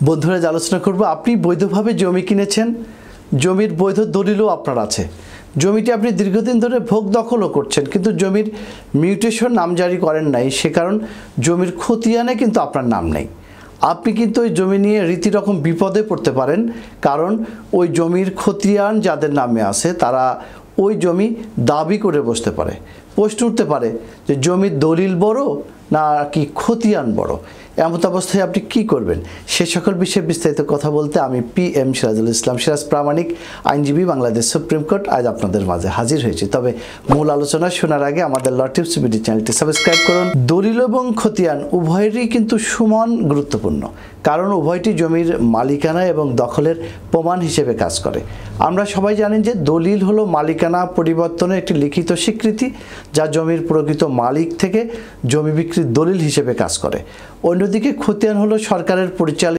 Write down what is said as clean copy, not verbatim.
বন্ধুরা আলোচনা করব আপনি বৈধভাবে জমি কিনেছেন, জমির বৈধ দলিলও আপনার আছে, জমিটি আপনি দীর্ঘদিন ধরে ভোগ দখলও করছেন কিন্তু জমির মিউটেশন নামজারি করেন নাই, সে কারণ জমির খতিয়ানে কিন্তু আপনার নাম নেই। আপনি কিন্তু ওই জমি নিয়ে রীতিরকম বিপদে পড়তে পারেন, কারণ ওই জমির খতিয়ান যাদের নামে আছে তারা ওই জমি দাবি করে বসতে পারে। প্রশ্ন উঠতে পারে যে জমির দলিল বড় না কি খতিয়ান বড়, এমত অবস্থায় আপনি কি করবেন? সে সকল বিষয়ে বিস্তারিত কথা বলতে আমি PM সিরাজুল ইসলাম সিরাজ প্রামাণিক আইনজীবী, বাংলাদেশ সুপ্রিম কোর্ট, আজ আপনাদের মাঝে হাজির হয়েছি। তবে মূল আলোচনা শোনার আগে আমাদের ল টিপস বিডি চ্যানেলটি সাবস্ক্রাইব করুন। দলিল এবং খতিয়ান উভয়েরই কিন্তু সমান গুরুত্বপূর্ণ, কারণ উভয়টি জমির মালিকানা এবং দখলের প্রমাণ হিসেবে কাজ করে। আমরা সবাই জানেন যে দলিল হলো মালিকানা পরিবর্তনের একটি লিখিত স্বীকৃতি, যা জমির প্রকৃত মালিক থেকে জমি বিক্রির দলিল হিসেবে কাজ করে। অন্যদিকে খতিয়ান হলো সরকারের পরিচালিত